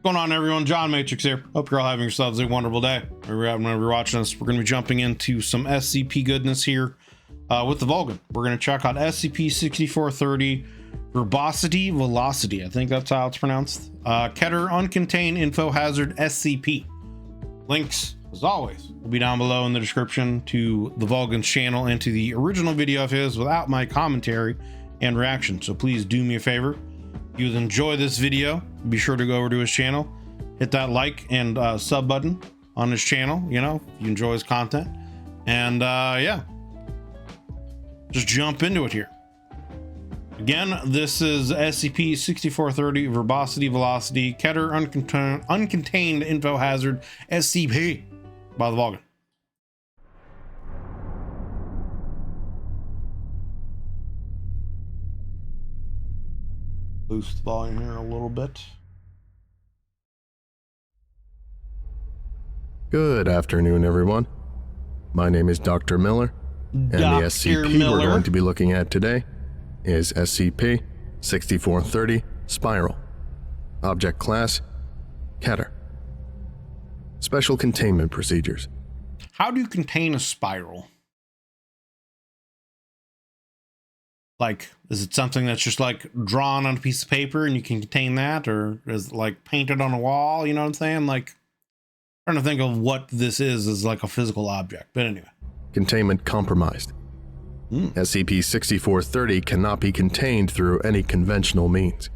Going on, everyone? John Matrix here. Hope you're all having yourselves a wonderful day. Whenever you're watching this, we're going to be jumping into some SCP goodness here with the Vulcan. We're going to check out SCP-6430 Verbosity Velocity. I think that's how it's pronounced. Keter Uncontained Infohazard SCP. Links, as always, will be down below in the description to the Vulcan's channel and to the original video of his without my commentary and reaction. So please do me a favor. If you enjoy this video, be sure to go over to his channel, hit that like and sub button on his channel, you know, if you enjoy his content. And yeah, just jump into it here. Again, this is SCP-6430 Verbosity Velocity Keter Uncontained Infohazard SCP by the Vulcan. Boost the volume here a little bit. Good afternoon, everyone. My name is Dr. Miller, and the SCP we're going to be looking at today is SCP-6430 Spiral. Object Class: Keter. Special Containment Procedures. How do you contain a spiral? Like, is it something that's just like drawn on a piece of paper and you can contain that, or is it like painted on a wall? You know what I'm saying? Like, I'm trying to think of what this is as like a physical object, but anyway. Containment compromised. SCP-6430 cannot be contained through any conventional means.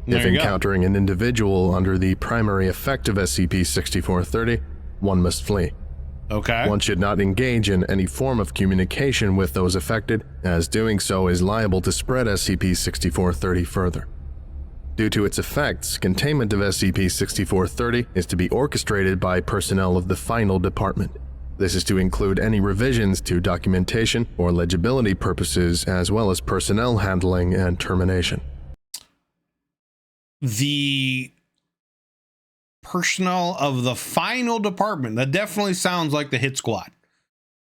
If encountering an individual under the primary effect of SCP-6430, one must flee. Okay. One should not engage in any form of communication with those affected, as doing so is liable to spread SCP-6430 further. Due to its effects, containment of SCP-6430 is to be orchestrated by personnel of the Final Department. This is to include any revisions to documentation or legibility purposes, as well as personnel handling and termination. The personnel of the Final Department, that definitely sounds like the hit squad.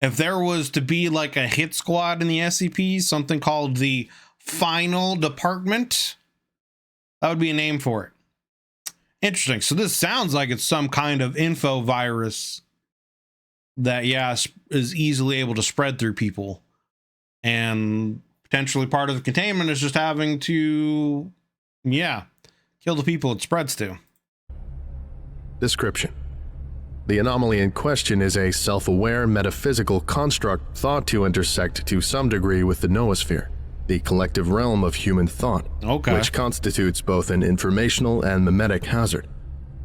If there was to be like a hit squad in the SCP, something called the Final Department, that would be a name for it. Interesting. So this sounds like it's some kind of info virus that, yeah, is easily able to spread through people, and potentially part of the containment is just having to, yeah, kill the people it spreads to. Description: the anomaly in question is a self-aware metaphysical construct thought to intersect to some degree with the noosphere, the collective realm of human thought, which constitutes both an informational and memetic hazard.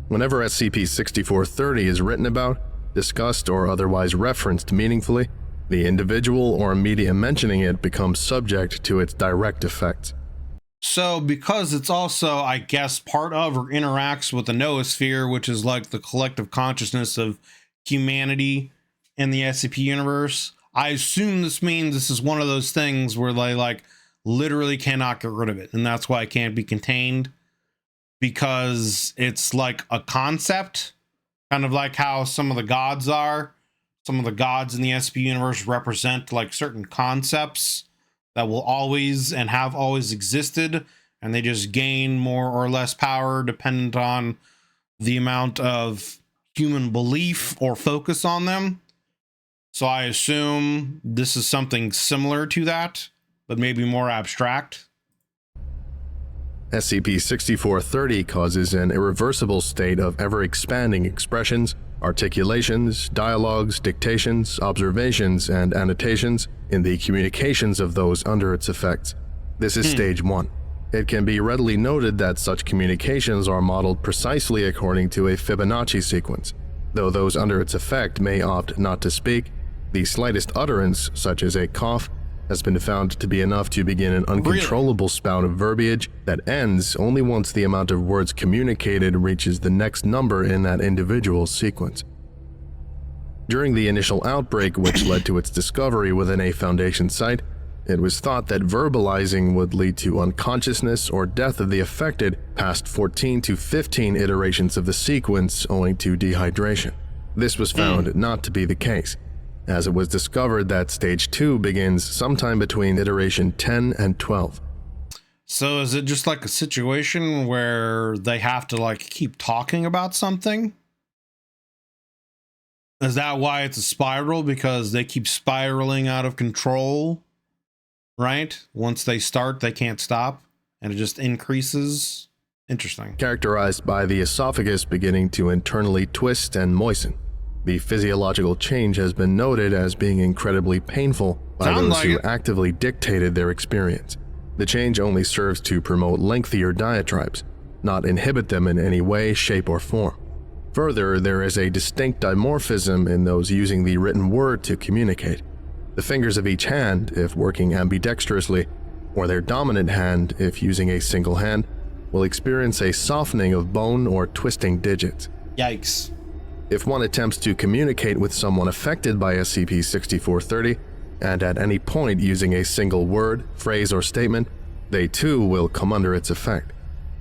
Whenever SCP-6430 is written about, discussed, or otherwise referenced meaningfully, the individual or media mentioning it becomes subject to its direct effects. So because it's also, I guess, part of or interacts with the noosphere, which is like the collective consciousness of humanity in the SCP universe, I assume this means this is one of those things where they like literally cannot get rid of it. And that's why it can't be contained, because it's like a concept, kind of like how some of the gods are. Some of the gods in the SCP universe represent like certain concepts that will always and have always existed, and they just gain more or less power dependent on the amount of human belief or focus on them. So I assume this is something similar to that, but maybe more abstract. SCP-6430 causes an irreversible state of ever-expanding expressions, articulations, dialogues, dictations, observations, and annotations in the communications of those under its effects. This is Stage 1. It can be readily noted that such communications are modeled precisely according to a Fibonacci sequence. Though those under its effect may opt not to speak, the slightest utterance, such as a cough, has been found to be enough to begin an uncontrollable spout of verbiage that ends only once the amount of words communicated reaches the next number in that individual's sequence. During the initial outbreak, which led to its discovery within a Foundation site, it was thought that verbalizing would lead to unconsciousness or death of the affected past 14 to 15 iterations of the sequence owing to dehydration. This was found not to be the case, as it was discovered that Stage 2 begins sometime between iteration 10 and 12. So is it just like a situation where they have to like keep talking about something? Is that why it's a spiral? Because they keep spiraling out of control, right? Once they start, they can't stop, and it just increases. Interesting. Characterized by the esophagus beginning to internally twist and moisten. The physiological change has been noted as being incredibly painful by those who actively dictated their experience. The change only serves to promote lengthier diatribes, not inhibit them in any way, shape, or form. Further, there is a distinct dimorphism in those using the written word to communicate. The fingers of each hand, if working ambidextrously, or their dominant hand, if using a single hand, will experience a softening of bone or twisting digits. Yikes. If one attempts to communicate with someone affected by SCP-6430, and at any point using a single word, phrase, or statement, they too will come under its effect.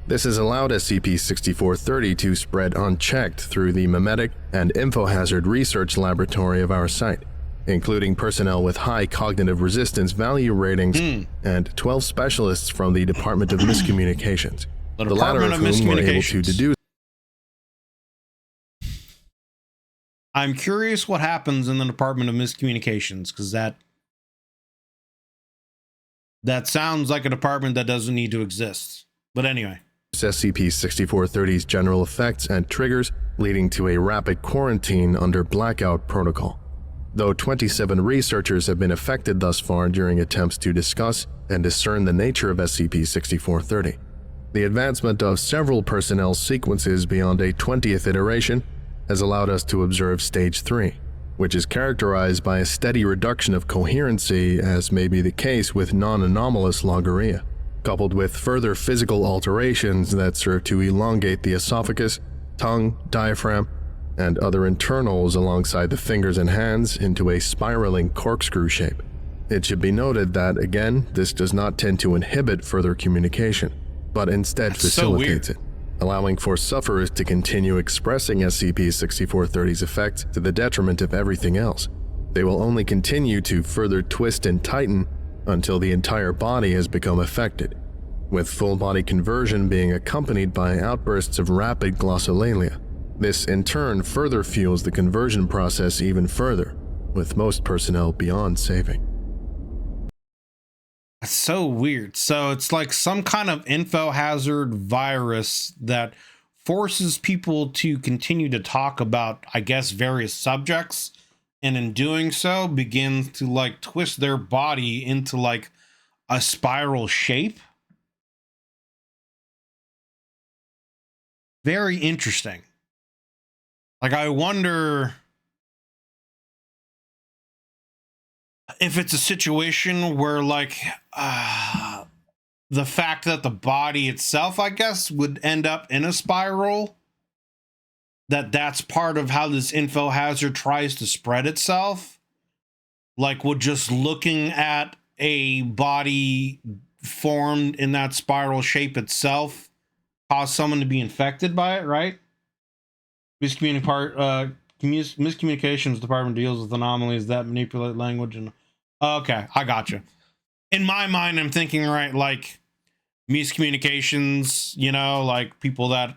This has allowed SCP-6430 to spread unchecked through the memetic and infohazard research laboratory of our site, including personnel with high cognitive resistance value ratings and 12 specialists from the Department of Miscommunications. The latter of whom were able to deduce. I'm curious what happens in the Department of Miscommunications, because that sounds like a department that doesn't need to exist. But anyway. SCP-6430's general effects and triggers, leading to a rapid quarantine under blackout protocol. Though 27 researchers have been affected thus far during attempts to discuss and discern the nature of SCP-6430. The advancement of several personnel sequences beyond a 20th iteration has allowed us to observe Stage 3, which is characterized by a steady reduction of coherency, as may be the case with non-anomalous logorrhea, coupled with further physical alterations that serve to elongate the esophagus, tongue, diaphragm, and other internals alongside the fingers and hands into a spiraling corkscrew shape. It should be noted that, again, this does not tend to inhibit further communication, but instead facilitates it, allowing for sufferers to continue expressing SCP-6430's effects to the detriment of everything else. They will only continue to further twist and tighten until the entire body has become affected, with full body conversion being accompanied by outbursts of rapid glossolalia. This in turn further fuels the conversion process even further, with most personnel beyond saving. That's so weird. So it's like some kind of infohazard virus that forces people to continue to talk about, I guess, various subjects, and in doing so begins to like twist their body into like a spiral shape. Very interesting. Like, I wonder if it's a situation where like the fact that the body itself, I guess, would end up in a spiral, that's part of how this infohazard tries to spread itself. Like, would just looking at a body formed in that spiral shape itself cause someone to be infected by it, right? Miscommunications department deals with anomalies that manipulate language and okay, I gotcha. In my mind, I'm thinking, right, like miscommunications, you know, like people that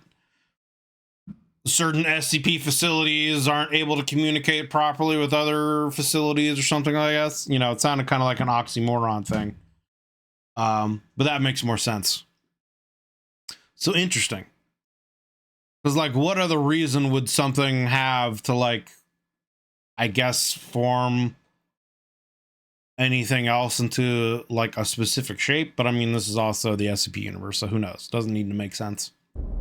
certain SCP facilities aren't able to communicate properly with other facilities or something, I guess. You know, it sounded kind of like an oxymoron thing. But that makes more sense. So interesting. Because, like, what other reason would something have to, like, I guess, form anything else into, like, a specific shape? But, I mean, this is also the SCP universe, so who knows? Doesn't need to make sense.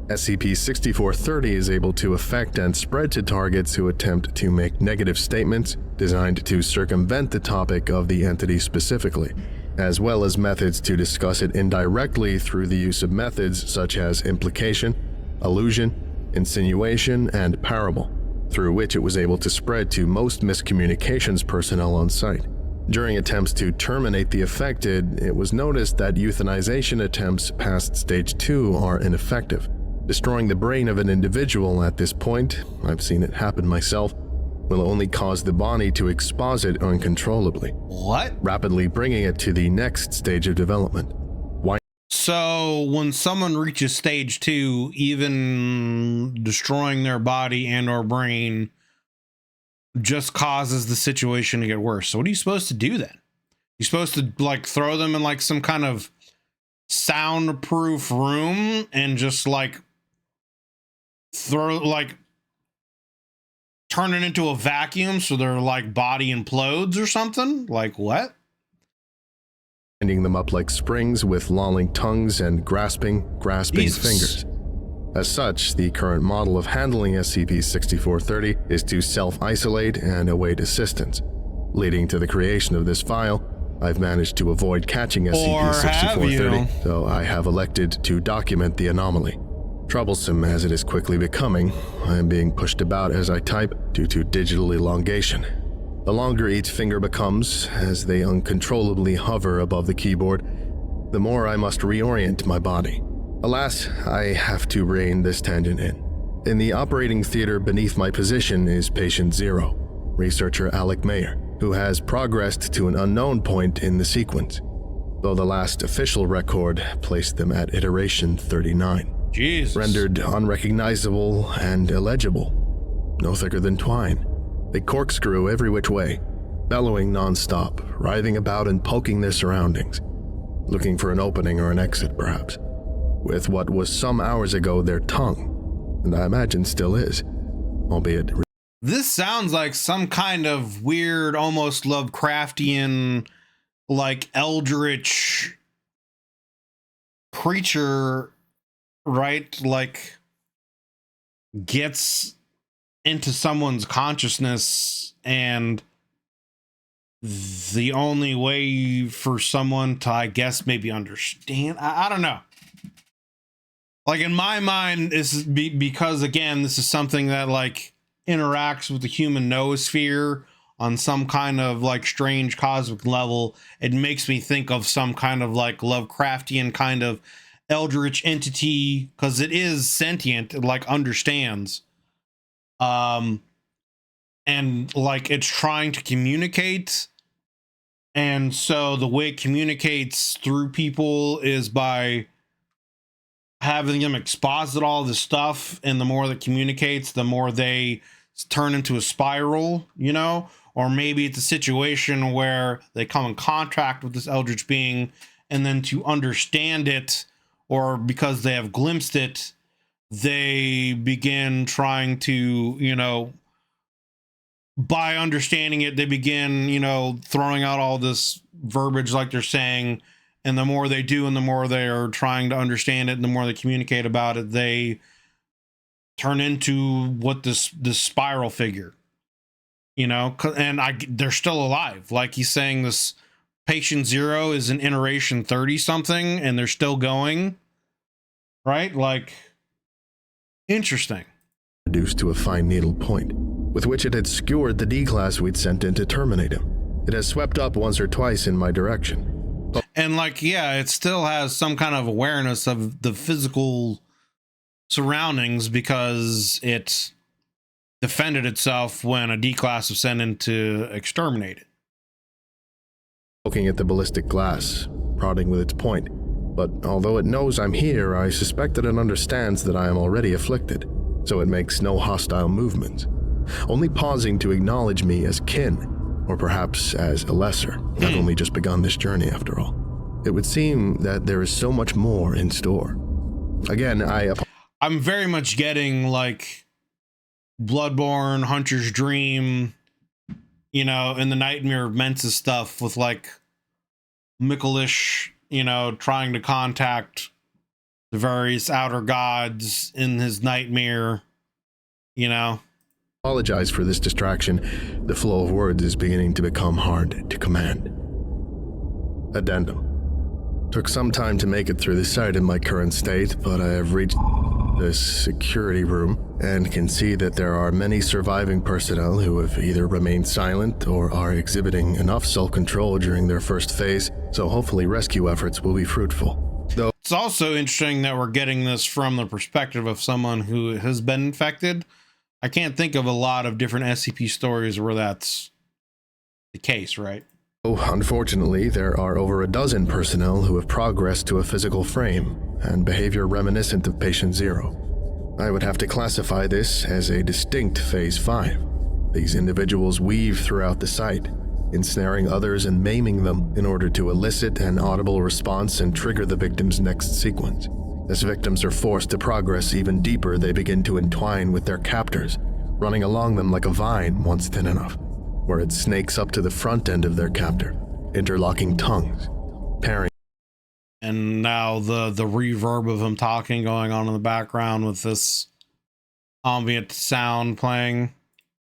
SCP-6430 is able to affect and spread to targets who attempt to make negative statements designed to circumvent the topic of the entity specifically, as well as methods to discuss it indirectly through the use of methods such as implication, allusion, insinuation, and parable, through which it was able to spread to most miscommunications personnel on site. During attempts to terminate the affected, it was noticed that euthanization attempts past Stage 2 are ineffective. Destroying the brain of an individual at this point, I've seen it happen myself, will only cause the body to exposit uncontrollably. What? Rapidly bringing it to the next stage of development. So when someone reaches stage 2, even destroying their body and or brain just causes the situation to get worse. So what are you supposed to do then? You're supposed to like throw them in like some kind of soundproof room and just like turn it into a vacuum so their like body implodes or something? Like what? Winding them up like springs with lolling tongues and grasping Jesus. fingers. As such, the current model of handling SCP-6430 is to self-isolate and await assistance. Leading to the creation of this file, I've managed to avoid catching SCP-6430, so I have elected to document the anomaly. Troublesome as it is quickly becoming, I am being pushed about as I type due to digital elongation. The longer each finger becomes, as they uncontrollably hover above the keyboard, the more I must reorient my body. Alas, I have to rein this tangent in. In the operating theater beneath my position is Patient Zero, researcher Alec Mayer, who has progressed to an unknown point in the sequence, though the last official record placed them at iteration 39. Jesus. Rendered unrecognizable and illegible, no thicker than twine. They corkscrew every which way, bellowing non-stop, writhing about and poking their surroundings, looking for an opening or an exit perhaps, with what was some hours ago their tongue, and I imagine still is, albeit... This sounds like some kind of weird, almost Lovecraftian, like eldritch creature, right? Like gets into someone's consciousness, and the only way for someone to, I guess, maybe understand, I don't know. Like in my mind, this is because again, this is something that like interacts with the human noosphere on some kind of like strange cosmic level. It makes me think of some kind of like Lovecraftian kind of eldritch entity, because it is sentient, it like understands. And like it's trying to communicate, and so the way it communicates through people is by having them exposit all this stuff, and the more that communicates, the more they turn into a spiral, you know? Or maybe it's a situation where they come in contact with this eldritch being, and then to understand it, or because they have glimpsed it, they begin trying to, you know, by understanding it, they begin, you know, throwing out all this verbiage like they're saying, and the more they do and the more they are trying to understand it and the more they communicate about it, they turn into what this spiral figure, you know. And they're still alive. Like he's saying, this Patient Zero is in iteration 30 something and they're still going, right? Like, interesting. Reduced to a fine needle point, with which it had skewered the D-class we'd sent in to terminate him. It has swept up once or twice in my direction. And like, yeah, it still has some kind of awareness of the physical surroundings because it defended itself when a D-class was sent in to exterminate it. Looking at the ballistic glass, prodding with its point. But although it knows I'm here, I suspect that it understands that I am already afflicted, so it makes no hostile movements, only pausing to acknowledge me as kin, or perhaps as a lesser. I've only just begun this journey after all. It would seem that there is so much more in store. Again, I'm very much getting like Bloodborne, Hunter's Dream, you know, in the Nightmare of Mensa stuff with like Mikulish, you know, trying to contact the various outer gods in his nightmare, you know. Apologize for this distraction. The flow of words is beginning to become hard to command. Addendum. Took some time to make it through the site in my current state, but I have reached this security room and can see that there are many surviving personnel who have either remained silent or are exhibiting enough self-control during their first phase, so hopefully rescue efforts will be fruitful. Though it's also interesting that we're getting this from the perspective of someone who has been infected. I can't think of a lot of different SCP stories where that's the case, right? Unfortunately, there are over a dozen personnel who have progressed to a physical frame and behavior reminiscent of Patient Zero. I would have to classify this as a distinct Phase 5. These individuals weave throughout the site, ensnaring others and maiming them in order to elicit an audible response and trigger the victim's next sequence. As victims are forced to progress even deeper, they begin to entwine with their captors, running along them like a vine once thin enough, where it snakes up to the front end of their captor, interlocking tongues, pairing. And now the reverb of him talking going on in the background with this ambient sound playing.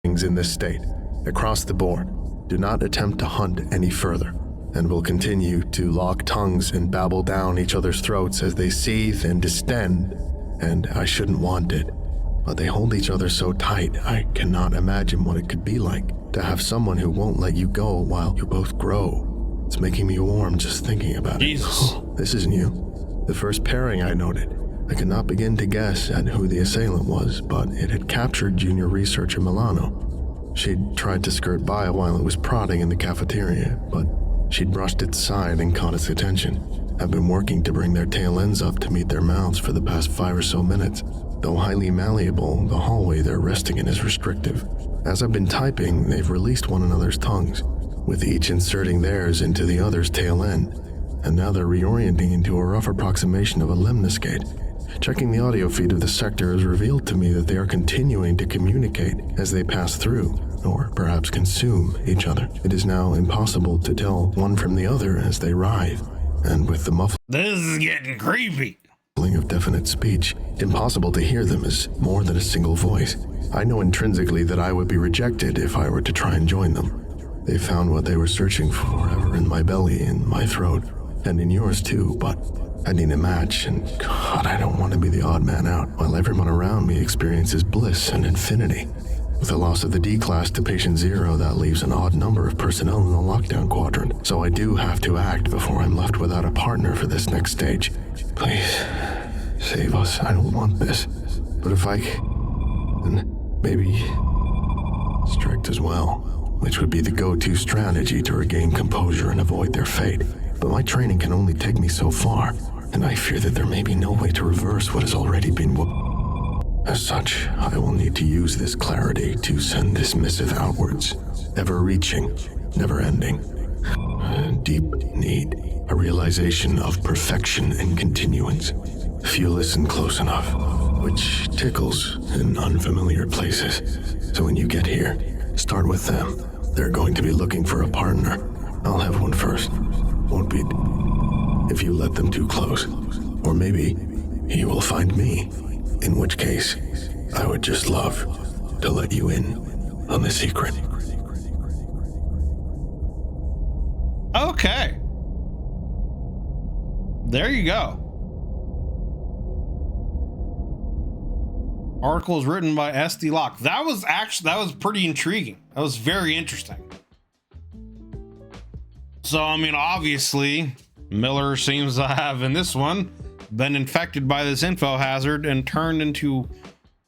In this state, across the board, do not attempt to hunt any further, and will continue to lock tongues and babble down each other's throats as they seethe and distend, and I shouldn't want it, but they hold each other so tight I cannot imagine what it could be like to have someone who won't let you go while you both grow. It's making me warm just thinking about Jesus. it. This is new. The first pairing I noted, I could not begin to guess at who the assailant was, but it had captured junior researcher Milano. She'd tried to skirt by while it was prodding in the cafeteria, but she'd brushed its side and caught its attention. I've been working to bring their tail ends up to meet their mouths for the past 5 or so minutes. Though highly malleable, the hallway they're resting in is restrictive. As I've been typing, they've released one another's tongues, with each inserting theirs into the other's tail end, and now they're reorienting into a rough approximation of a lemniscate. Checking the audio feed of the sector has revealed to me that they are continuing to communicate as they pass through, or perhaps consume, each other. It is now impossible to tell one from the other as they writhe, and with the muffling This is getting creepy. of definite speech, impossible to hear them as more than a single voice. I know intrinsically that I would be rejected if I were to try and join them. They found what they were searching for ever in my belly, in my throat, and in yours too, but I need a match, and God, I don't want to be the odd man out while everyone around me experiences bliss and infinity. With the loss of the D-Class to Patient Zero, that leaves an odd number of personnel in the lockdown quadrant, so I do have to act before I'm left without a partner for this next stage. Please, save us. I don't want this. But if I can, maybe strict as well, which would be the go-to strategy to regain composure and avoid their fate. But my training can only take me so far, and I fear that there may be no way to reverse what has already been As such, I will need to use this clarity to send this missive outwards, ever-reaching, never-ending. A deep need, a realization of perfection and continuance. Few listen close enough, which tickles in unfamiliar places. So when you get here, start with them. They're going to be looking for a partner. I'll have one first. Won't be if you let them too close. Or maybe you will find me. In which case, I would just love to let you in on the secret. Okay. There you go. Article is written by SD Locke. That was pretty intriguing. That was very interesting. So, I mean, obviously, Miller seems to have, in this one, been infected by this info hazard and turned into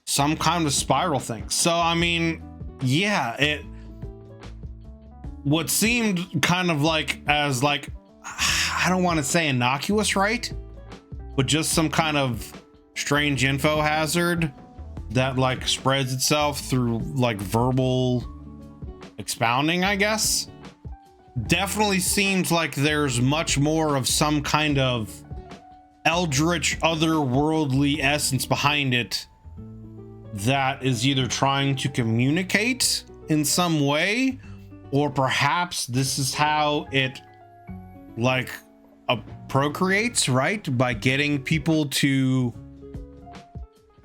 some kind of spiral thing. So, I mean, yeah, what seemed kind of like as like, I don't want to say innocuous, right? But just some kind of strange info hazard that like spreads itself through like verbal expounding, I guess. Definitely seems like there's much more of some kind of eldritch otherworldly essence behind it that is either trying to communicate in some way, or perhaps this is how it like procreates, right? By getting people to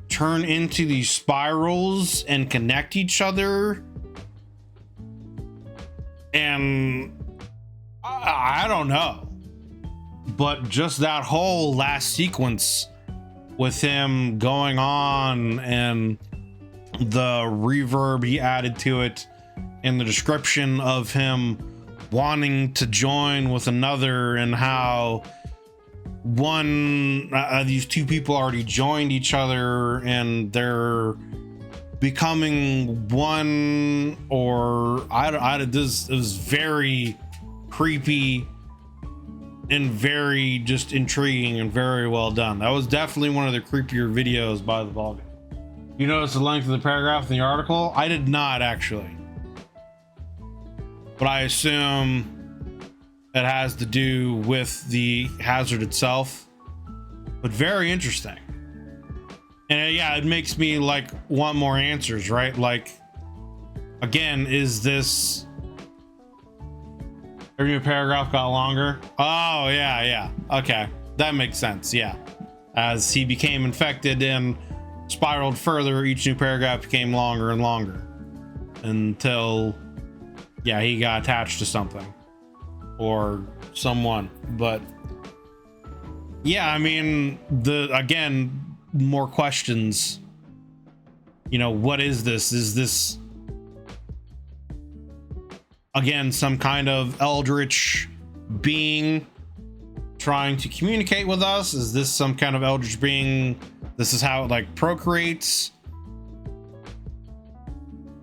turn into these spirals and connect each other. And I don't know, but just that whole last sequence with him going on and the reverb he added to it in the description of him wanting to join with another, and how these two people already joined each other and they're becoming one, or this is very creepy and very just intriguing and very well done. That was definitely one of the creepier videos by the Vulcan. You notice the length of the paragraph in the article? I did not actually, but I assume it has to do with the hazard itself. But very interesting. And yeah, it makes me like want more answers, right? Like, again, is this every new paragraph got longer? Oh yeah, okay, that makes sense. Yeah, as he became infected and spiraled further, each new paragraph became longer and longer until, yeah, he got attached to something or someone. But yeah, I mean, again, more questions. You know, what is this? Is this, again, some kind of eldritch being trying to communicate with us? Is this some kind of eldritch being, this is how it like procreates?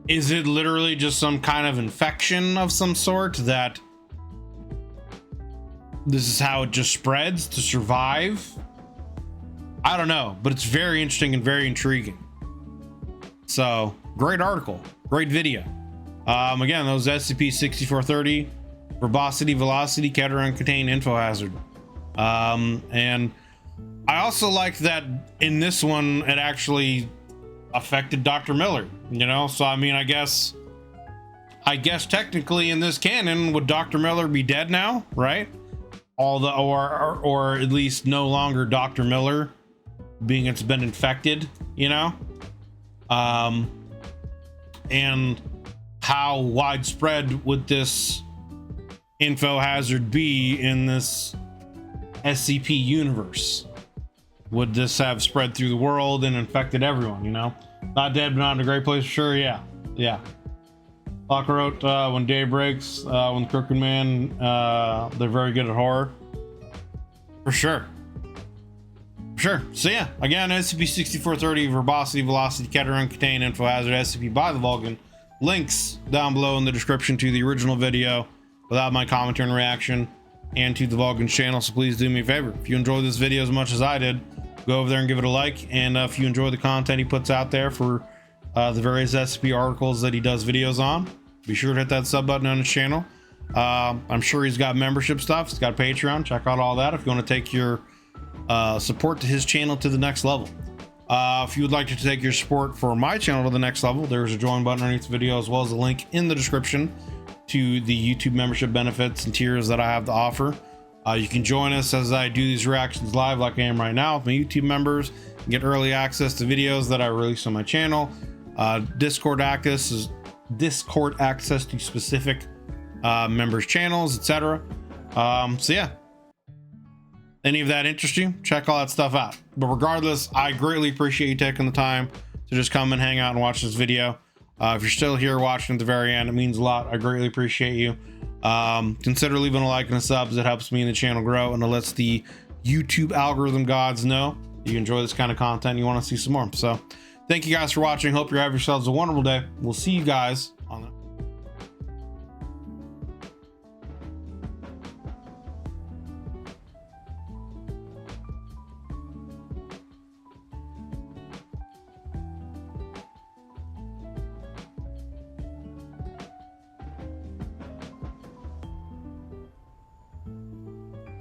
Is it literally just some kind of infection of some sort that this is how it just spreads to survive? I don't know, but it's very interesting and very intriguing. So great article, great video. Again, those SCP-6430, Verbosity, Velocity, Uncontained Infohazard. And I also like that in this one, it actually affected Dr. Miller, you know? So, I mean, I guess technically in this canon, would Dr. Miller be dead now, right? Or at least no longer Dr. Miller, being it's been infected, you know? And how widespread would this info hazard be in this SCP universe? Would this have spread through the world and infected everyone, you know? Not dead, but not in a great place, for sure. Yeah. Locke wrote, when day breaks, when the Crooked Man, they're very good at horror. For sure. So yeah, again, SCP-6430, Verbosity, Velocity, Uncontained Infohazard SCP by the Vulcan. Links down below in the description to the original video without my commentary and reaction, and to the Vulcan's channel. So please do me a favor, if you enjoyed this video as much as I did, go over there and give it a like. And if you enjoy the content he puts out there for the various SCP articles that he does videos on, be sure to hit that sub button on his channel. I'm sure he's got membership stuff. He's got a Patreon. Check out all that if you want to take your support to his channel to the next level. If you would like to take your support for my channel to the next level, there's a join button underneath the video, as well as a link in the description to the YouTube membership benefits and tiers that I have to offer. You can join us as I do these reactions live like I am right now with my YouTube members, and get early access to videos that I release on my channel, Discord access to specific members channels, etc. So yeah, any of that interests you, check all that stuff out. But regardless, I greatly appreciate you taking the time to just come and hang out and watch this video. If you're still here watching at the very end, it means a lot. I greatly appreciate you. Consider leaving a like and a sub, as it helps me and the channel grow, and it lets the YouTube algorithm gods know you enjoy this kind of content and you want to see some more. So thank you guys for watching. Hope you have yourselves a wonderful day. We'll see you guys